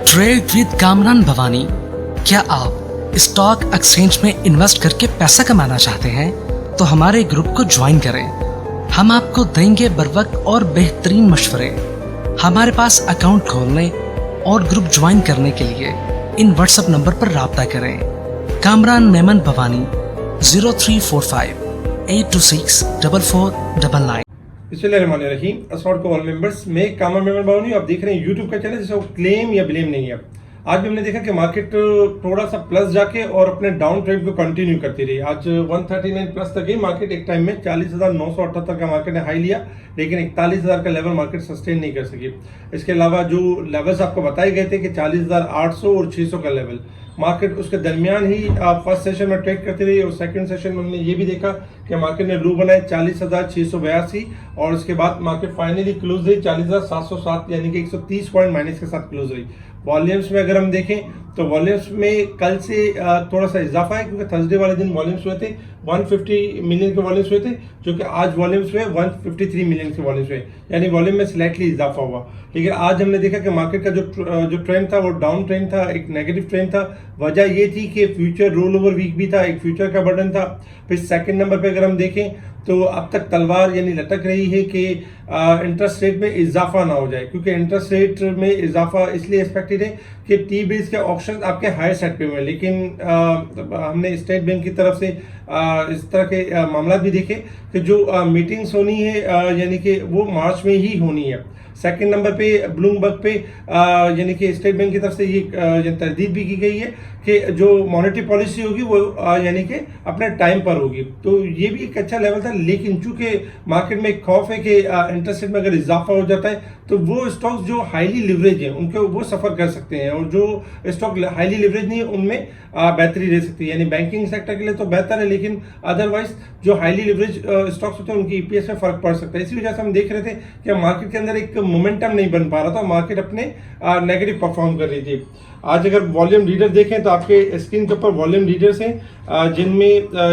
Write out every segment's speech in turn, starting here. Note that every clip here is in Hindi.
Trade with Kamran Bhavani. क्या आप स्टॉक एक्सचेंज में इन्वेस्ट करके पैसा कमाना चाहते हैं तो हमारे ग्रुप को ज्वाइन करें। हम आपको देंगे बर वक्त और बेहतरीन मशवरे। हमारे पास अकाउंट खोलने और ग्रुप ज्वाइन करने के लिए इन व्हाट्सएप नंबर पर राब्ता करें। कामरान मेमन भवानी 0345 826 4499। बिस्मिल्लाहिर्रहमानिर्रहीम। अस्सलाम वालेकुम ऑल मेंबर्स। मैं कामरान मेमन भवानी, आप देख रहे हैं यूट्यूब का चैनल जिसे वो क्लेम या ब्लेम नहीं है। आज भी हमने देखा कि मार्केट थोड़ा सा प्लस जाके और अपने डाउन ट्रेंड को कंटिन्यू करती रही। आज 139 प्लस तक गई मार्केट। एक टाइम में 40,978 का मार्केट ने हाई लिया, लेकिन 41,000 का लेवल मार्केट सस्टेन नहीं कर सकी। इसके अलावा जो लेवल्स आपको बताए गए थे कि 40,800 और 600 का लेवल, मार्केट उसके दरमियान ही फर्स्ट सेशन में ट्रेड करती रही और सेकंड सेशन में हमने ये भी देखा कि मार्केट ने लो बनाए 40,682 और उसके बाद मार्केट फाइनली क्लोज रही 40,707, यानी कि 130 पॉइंट माइनस के साथ क्लोज रही। वॉल्यूम्स में अगर हम देखें तो वॉल्यूम्स में कल से थोड़ा सा इजाफा है, क्योंकि थर्सडे वाले दिन वॉल्यूम्स हुए थे 150 मिलियन के वॉल्यूम्स हुए थे, जो कि आज वॉल्यूम्स हुए 153 मिलियन के वॉल्यूम्स हुए, यानी वॉल्यूम में स्लाइटली इजाफा हुआ। लेकिन आज हमने देखा कि मार्केट का जो ट्रेंड था वो डाउन ट्रेंड था, एक नेगेटिव ट्रेंड था। वजह ये थी कि फ्यूचर रोल ओवर वीक भी था, एक फ्यूचर का बर्डन था। फिर सेकंड नंबर पे अगर हम देखें तो अब तक तलवार यानी लटक रही है कि इंटरेस्ट रेट में इजाफा ना हो जाए, क्योंकि इंटरेस्ट रेट में इजाफा इसलिए एक्सपेक्टेड है कि टी बेस के ऑप्शन आपके हायर सेट पे हुए, लेकिन हमने स्टेट बैंक की तरफ से इस तरह के मामला भी देखे कि जो मीटिंग्स होनी है यानी कि वो मार्च में ही होनी है। सेकंड नंबर पे ब्लूमबर्ग पे यानी कि स्टेट बैंक की तरफ से ये तरदीद भी की गई है कि जो मॉनेटरी पॉलिसी होगी वो यानी कि अपने टाइम पर होगी। तो ये भी एक अच्छा लेवल था, लेकिन चूंकि मार्केट में एक खौफ है कि इंटरेस्ट रेट में अगर इजाफा हो जाता है तो वो स्टॉक्स जो हाईली लिवरेज है उनके वो सफर कर सकते हैं, और जो स्टॉक हाईली लिवरेज नहीं है उनमें बेहतरी रह सकती है। यानी बैंकिंग सेक्टर के लिए तो बेहतर है, लेकिन अदरवाइज जो हाईली लिवरेज स्टॉक्स होते हैं उनकी ईपीएस में फर्क पड़ सकता है। इसी वजह से हम देख रहे थे कि मार्केट के अंदर एक मोमेंटम नहीं बन पा रहा था, मार्केट अपने नेगेटिव परफॉर्म कर रही थी। आज अगर वॉल्यूम लीडर देखें तो आपके स्क्रीन के ऊपर वॉल्यूम लीडर्स हैं, जिनमें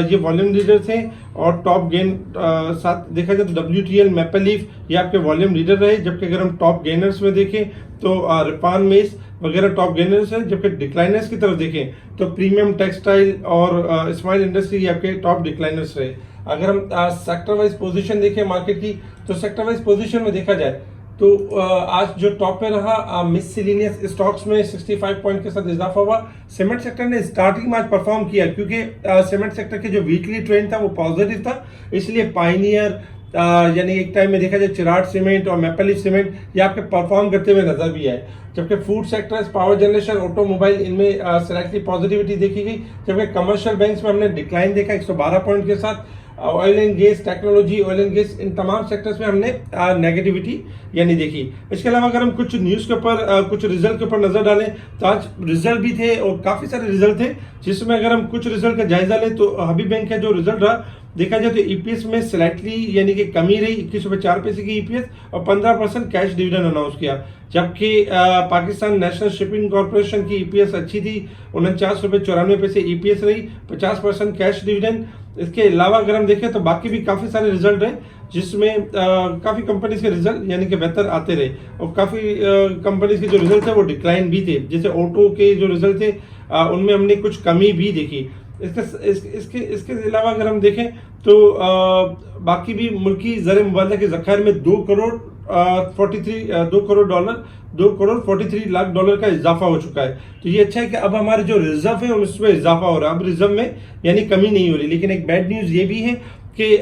ये वॉल्यूम लीडर्स हैं और टॉप गेन साथ देखा जाए तो WTL, मैपल लीफ ये आपके वॉल्यूम लीडर रहे। जबकि अगर हम टॉप गेनर्स में देखें तो रिपान मेस वगैरह टॉप गेनर्स है। जबकि डिक्लाइनर्स की तरफ देखें तो प्रीमियम टेक्सटाइल और स्माइल इंडस्ट्री आपके टॉप डिक्लाइनर्स रहे। अगर हम सेक्टर वाइज पोजीशन देखें मार्केट की, तो सेक्टर वाइज पोजीशन में देखा जाए तो आज जो टॉप पे रहा मिससेलेनियस स्टॉक्स में 65 पॉइंट के साथ इजाफा हुआ। सीमेंट सेक्टर ने स्टार्टिंग में आज परफॉर्म किया, क्योंकि सीमेंट सेक्टर के जो वीकली ट्रेंड था वो पॉजिटिव था, इसलिए पायनियर यानी एक टाइम में देखा जाए चिराग सीमेंट और मैपल लीफ सीमेंट ये आपके परफॉर्म करते हुए नजर भी आए। जबकि food sectors, power generation, automobile इनमें स्लाइटली पॉजिटिविटी देखी गई। जबकि कमर्शियल बैंक्स में हमने डिक्लाइन देखा 112 पॉइंट के साथ। Oil and gas, technology, oil and gas, इन तमाम सेक्टर्स में हमने नेगेटिविटी यानी देखी। इसके अलावा अगर हम कुछ न्यूज़ के ऊपर कुछ रिजल्ट के ऊपर नजर डालें तो आज रिजल्ट भी थे और काफ़ी सारे रिजल्ट थे, जिसमें अगर हम कुछ रिजल्ट का जायजा लें तो हबीब बैंक का जो रिजल्ट रहा देखा जाए तो ईपीएस में स्लाइटली यानी कि कमी रही, 21.04 की ईपीएस और 15% कैश डिविडेंड अनाउंस किया। जबकि पाकिस्तान नेशनल शिपिंग कॉर्पोरेशन की ईपीएस अच्छी थी, 49.94 ईपीएस रही, 50% कैश डिविडेंड। इसके अलावा अगर हम देखें तो बाकी भी काफ़ी सारे रिजल्ट रहे, जिसमें काफ़ी कंपनीज के रिजल्ट यानी कि बेहतर आते रहे, और काफ़ी कंपनीज के जो रिजल्ट थे वो डिक्लाइन भी थे। जैसे ऑटो के जो रिजल्ट थे उनमें हमने कुछ कमी भी देखी। इसके अलावा अगर हम देखें तो बाकी भी मुल्की ज़र मुबादला के ज़खायर में 2 करोड़ 43 लाख डॉलर का इजाफा हो चुका है। तो ये अच्छा है कि अब हमारे जो रिजर्व है उसमें इजाफा हो रहा है, अब रिजर्व में यानी कमी नहीं हो रही। लेकिन एक बैड न्यूज़ ये भी है कि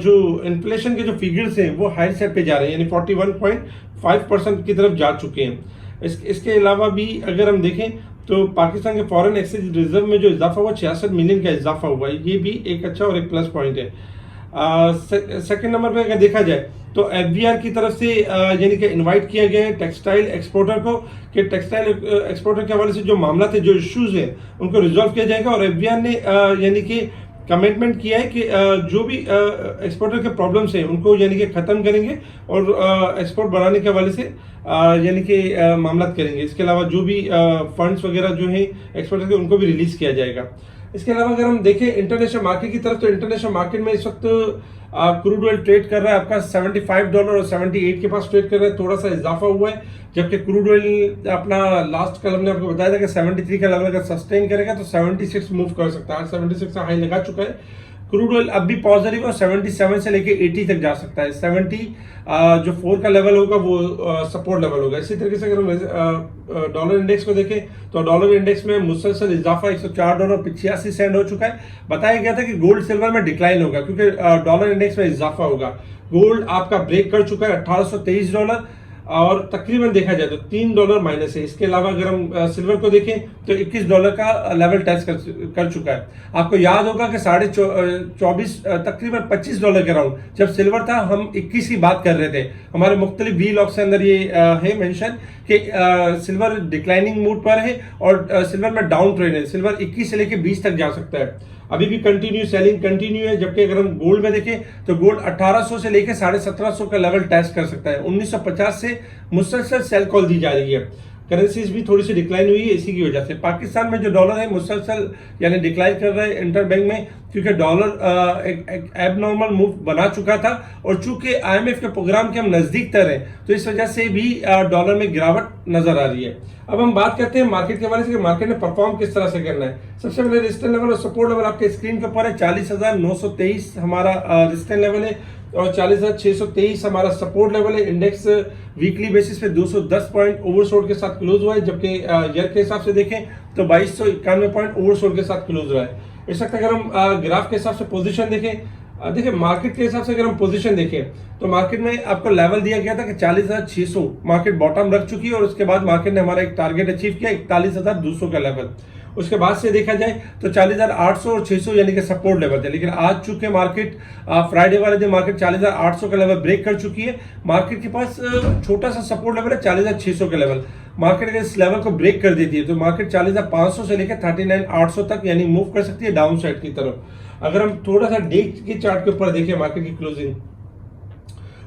जो इन्फ्लेशन के जो फिगर्स हैं वो हायर साइड पे जा रहे हैं, यानी 41.5% की तरफ जा चुके हैं। इसके अलावा भी अगर हम देखें तो पाकिस्तान के फॉरेन एक्सचेंज रिजर्व में जो इजाफा हुआ 66 मिलियन का इजाफा हुआ है, ये भी एक अच्छा और एक प्लस पॉइंट है। सेकंड नंबर पे अगर देखा जाए तो एफबीआर की तरफ से यानी कि इनवाइट किया गया है टेक्सटाइल एक्सपोर्टर को, कि टेक्सटाइल एक्सपोर्टर के हवाले से जो मामला थे, जो इश्यूज हैं उनको रिजॉल्व किया जाएगा। और एफबीआर ने यानी कि कमिटमेंट किया है कि जो भी एक्सपोर्टर के प्रॉब्लम्स हैं उनको यानी कि ख़त्म करेंगे और एक्सपोर्ट बढ़ाने के हवाले से यानी कि मामला करेंगे। इसके अलावा जो भी फंड्स वगैरह जो हैं एक्सपोर्टर के उनको भी रिलीज़ किया जाएगा। इसके अलावा अगर हम देखें इंटरनेशनल मार्केट की तरफ, तो इंटरनेशनल मार्केट में इस वक्त क्रूड ऑयल ट्रेड कर रहा है आपका $75 और 78 के पास ट्रेड कर रहा है, थोड़ा सा इजाफा हुआ है। जबकि क्रूड ऑयल अपना लास्ट कल हमने आपको बताया था कि 73 का लेवल अगर सस्टेन करेगा तो 76 मूव कर सकता है। 76 का हाई लगा चुका है। क्रूड ऑयल अब भी पॉजिटिव और 77 से लेके 80 तक जा सकता है। 70 जो 4 का लेवल होगा वो सपोर्ट लेवल होगा। इसी तरीके से अगर हम डॉलर इंडेक्स को देखें तो डॉलर इंडेक्स में मुसलसल इजाफा $104.85 हो चुका है। बताया गया था कि गोल्ड सिल्वर में डिक्लाइन होगा क्योंकि डॉलर इंडेक्स में इजाफा होगा। गोल्ड आपका ब्रेक कर चुका है $1823 और तकरीबन देखा जाए तो $3 माइनस है। इसके अलावा अगर हम सिल्वर को देखें तो $21 का लेवल टच कर चुका है। आपको याद होगा कि 24.5 तकरीबन $25 के राउंड जब सिल्वर था हम 21 की बात कर रहे थे। हमारे मुख्तलिफ वी लॉग्स के अंदर ये है मेंशन कि सिल्वर डिक्लाइनिंग मूड पर है और सिल्वर में डाउन ट्रेंड है। सिल्वर 21 से लेकर 20 तक जा सकता है। अभी भी कंटिन्यू सेलिंग कंटिन्यू है। जबकि अगर हम गोल्ड में देखें तो गोल्ड 1800 से लेकर 1750 का लेवल टेस्ट कर सकता है। 1950 से मुसलसल सेल कॉल दी जा रही है। करेंसीज भी थोड़ी सी डिक्लाइन हुई है इसी की वजह से। पाकिस्तान में जो डॉलर है मुसलसल यानी डिक्लाइन कर रहा है इंटर बैंक में, क्योंकि डॉलर एक एबनॉर्मल मूव बना चुका था और चूंकि IMF के प्रोग्राम के हम नजदीक तर हैं तो इस वजह से भी डॉलर में गिरावट नजर आ रही है। अब हम बात करते हैं मार्केट के हवाले से कि मार्केट ने परफॉर्म किस तरह से करना है। सबसे पहले रेजिस्टेंस लेवल और सपोर्ट लेवल आपके स्क्रीन के ऊपर है। 40,923 हमारा रेजिस्टेंस लेवल है और 40,623 हमारा सपोर्ट लेवल है। इंडेक्स वीकली बेसिस पे 210 पॉइंट ओवरसोल्ड के साथ क्लोज हुआ है। जबकि ईयर के हिसाब से देखें तो 2291 पॉइंट ओवरसोल्ड के साथ क्लोज हुआ है। इस वक्त अगर हम ग्राफ के हिसाब से पोजीशन देखें, देखिए मार्केट के हिसाब से अगर हम पोजीशन देखें तो मार्केट में आपको लेवल दिया गया था कि 40,600 मार्केट बॉटम रख चुकी है और उसके बाद मार्केट ने हमारा एक टारगेट अचीव किया 41,200 का लेवल। उसके बाद से देखा जाए तो 40,800 और 600 यानी कि सपोर्ट लेवल थे। लेकिन आज चूंकि मार्केट फ्राइडे वाले दिन मार्केट 40,800 का लेवल ब्रेक कर चुकी है, मार्केट के पास छोटा सा सपोर्ट लेवल है 40,600 का लेवल। मार्केट अगर इस लेवल को ब्रेक कर देती है तो मार्केट 40,500 से लेकर 39,800 तक यानी मूव कर सकती है डाउन साइड की तरफ। अगर हम थोड़ा सा डे के चार्ट के ऊपर देखें मार्केट की क्लोजिंग,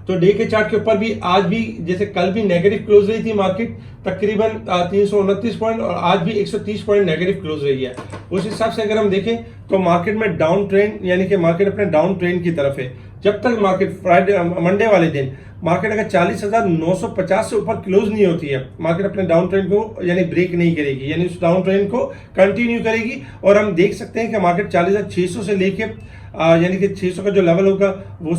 तो डे के चार्ट के ऊपर भी आज भी जैसे कल भी नेगेटिव क्लोज रही थी मार्केट तकरीबन 329 पॉइंट और आज भी 130 पॉइंट नेगेटिव क्लोज रही है। उस हिसाब से अगर हम देखें तो मार्केट में डाउन ट्रेंड यानी कि मार्केट अपने डाउन ट्रेंड की तरफ है। जब तक मार्केट फ्राइडे मंडे वाले दिन मार्केट अगर 40,950 से ऊपर क्लोज नहीं होती है, मार्केट अपने डाउन ट्रेंड को यानी ब्रेक नहीं करेगी, यानी उस डाउन ट्रेंड को कंटिन्यू करेगी। और हम देख सकते हैं कि मार्केट 40,600 से लेके यानी कि 600 का जो लेवल होगा वो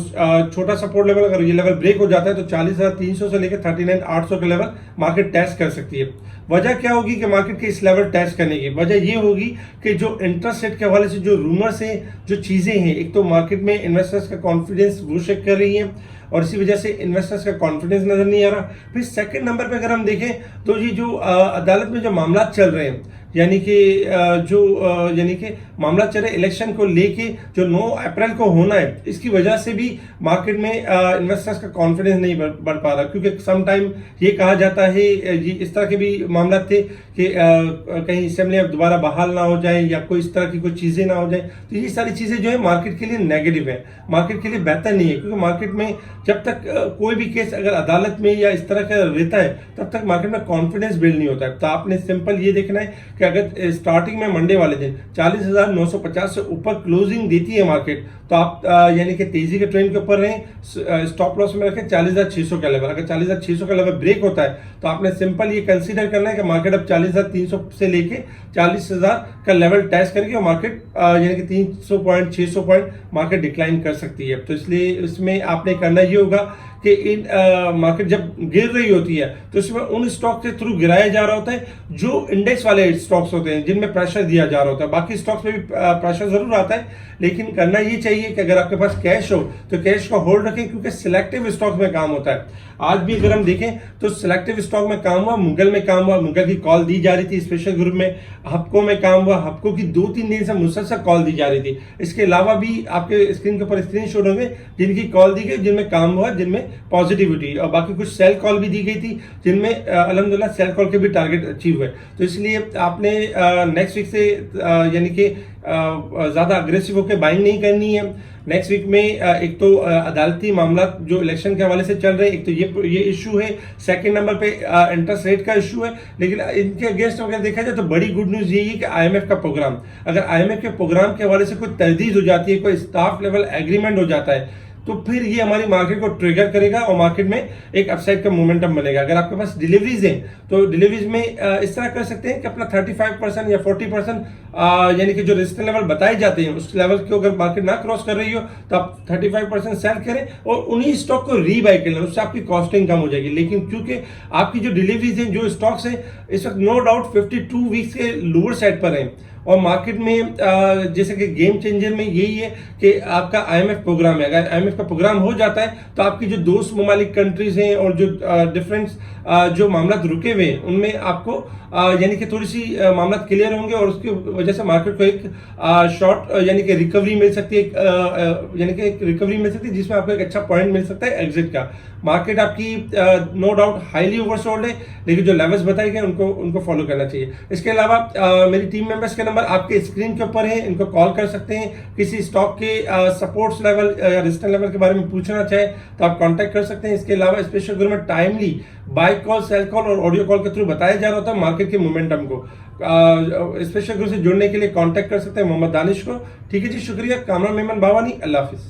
छोटा सपोर्ट लेवल, अगर ये लेवल ब्रेक हो जाता है तो 40,300 से लेकर 39,800 का लेवल मार्केट टेस्ट कर सकती है। वजह क्या होगी कि मार्केट के इस लेवल टेस्ट करने की वजह ये होगी कि जो इंटरेस्ट रेट के हवाले से जो रूमर्स हैं, जो चीज़ें हैं, एक तो मार्केट में इन्वेस्टर्स का कॉन्फिडेंस वो शेक कर रही है और इसी वजह से इन्वेस्टर्स का कॉन्फिडेंस नजर नहीं आ रहा। फिर सेकंड नंबर पे अगर हम देखें तो ये जो अदालत में जो मामला चल रहे हैं यानी कि मामला चल रहा है इलेक्शन को लेके जो 9 अप्रैल को होना है, इसकी वजह से भी मार्केट में इन्वेस्टर्स का कॉन्फिडेंस नहीं बढ़ पा रहा। क्योंकि सम टाइम ये कहा जाता है ये इस तरह के भी मामला थे कि कहीं असेंबली अब दोबारा बहाल ना हो जाए या कोई इस तरह की कोई चीज़ें ना हो जाए। तो ये सारी चीज़ें जो है मार्केट के लिए नेगेटिव है, मार्केट के लिए बेहतर नहीं है। क्योंकि मार्केट में जब तक कोई भी केस अगर अदालत में या इस तरह का रहता है तब तक मार्केट में कॉन्फिडेंस बिल्ड नहीं होता है। तो आपने सिंपल ये देखना है कि अगर स्टार्टिंग में मंडे वाले दिन 40,950 से ऊपर क्लोजिंग देती है मार्केट तो आप यानी कि तेजी के ट्रेंड के ऊपर रहें, स्टॉप लॉस में रखें 40,600 का लेवल। अगर 40,600 का लेवल ब्रेक होता है तो आपने सिंपल ये कंसीडर करना है कि मार्केट अब 40,300 से लेके 40,000 का लेवल टेस्ट करेगी और मार्केट यानी कि 300 पॉइंट 600 पॉइंट मार्केट डिक्लाइन कर सकती है। तो इसलिए इसमें आपने करना ये होगा कि इन मार्केट जब गिर रही होती है तो इसमें उन स्टॉक के थ्रू गिराया जा रहा होता है जो इंडेक्स वाले स्टॉक्स होते हैं जिनमें प्रेशर दिया जा रहा होता है। बाकी स्टॉक्स में भी प्रेशर जरूर आता है, लेकिन करना ये चाहिए कि अगर आपके पास कैश हो तो कैश को होल्ड रखें क्योंकि सिलेक्टिव स्टॉक में काम होता है। आज भी अगर हम देखें तो सिलेक्टिव स्टॉक में काम हुआ, मुगल में काम हुआ, मुगल की कॉल दी जा रही थी स्पेशल ग्रुप में, हपको में काम हुआ, हपको की 2-3 दिन से मुसलसल कॉल दी जा रही थी। इसके अलावा भी आपके स्क्रीन के ऊपर स्क्रीन शॉट होंगे जिनकी कॉल दी गई, जिनमें काम हुआ, जिनमें पॉजिटिविटी, और बाकी कुछ सेल कॉल भी दी गई थी जिनमें अल्हम्दुलिल्लाह सेल कॉल के भी टारगेट अचीव हुए। तो इसलिए आपने नेक्स्ट वीक से यानी कि ज़्यादा अग्रेसिव होकर बाइंग नहीं करनी है। नेक्स्ट वीक में एक तो अदालती मामला जो इलेक्शन के हवाले से चल रहे हैं, एक तो ये इशू है, सेकंड नंबर पे इंटरेस्ट रेट का इशू है। लेकिन इनके अगेंस्ट अगर देखा जाए तो बड़ी गुड न्यूज़ यही है कि IMF का प्रोग्राम, अगर IMF के प्रोग्राम के हवाले से कोई तरदीद हो जाती है, कोई स्टाफ लेवल एग्रीमेंट हो जाता है, तो फिर ये हमारी मार्केट को ट्रिगर करेगा और मार्केट में एक अपसाइड का मोमेंटम बनेगा। अगर आपके पास डिलीवरीज हैं तो डिलीवरीज में इस तरह कर सकते हैं कि अपना 35% या 40% यानी कि जो रेजिस्टेंस लेवल बताए जाते हैं उस लेवल को अगर मार्केट ना क्रॉस कर रही हो तो आप 35% सेल करें और उन्हीं स्टॉक को रीबाय कर लें, उससे आपकी कॉस्टिंग कम हो जाएगी। लेकिन क्योंकि आपकी जो डिलीवरीज हैं, जो स्टॉक्स हैं, इस वक्त नो डाउट 52 वीक्स के लोअर साइड पर हैं और मार्केट में जैसे कि गेम चेंजर में यही है कि आपका IMF प्रोग्राम है। अगर IMF का प्रोग्राम हो जाता है तो आपकी जो दोस्त ममालिक कंट्रीज हैं और जो डिफरेंट जो मामला रुके हुए हैं उनमें आपको यानी कि थोड़ी सी मामला क्लियर होंगे और उसकी वजह से मार्केट को एक शॉर्ट यानी कि रिकवरी मिल सकती है, यानी कि एक रिकवरी मिल सकती है जिसमें आपको एक अच्छा पॉइंट मिल सकता है एग्जिट का। मार्केट आपकी नो डाउट हाईली ओवरसोल्ड है, लेकिन जो लेवल्स बताए गए उनको फॉलो करना चाहिए। इसके अलावा मेरी टीम मेंबर्स के नंबर आपके स्क्रीन के ऊपर है, इनको कॉल कर सकते हैं। किसी स्टॉक के सपोर्ट्स लेवल या रेजिस्टेंस लेवल के बारे में पूछना चाहे तो आप कांटेक्ट कर सकते हैं। इसके अलावा स्पेशल ग्रुप में timely by call, cell call और ऑडियो कॉल के थ्रू बताया जा रहा होता है मार्केट के मोमेंटम को। स्पेशल ग्रुप से जुड़ने के लिए कांटेक्ट कर सकते हैं मोहम्मद दानिश को। ठीक है जी, शुक्रिया। कामरान मेमन बावानी, अल्लाह हाफिज।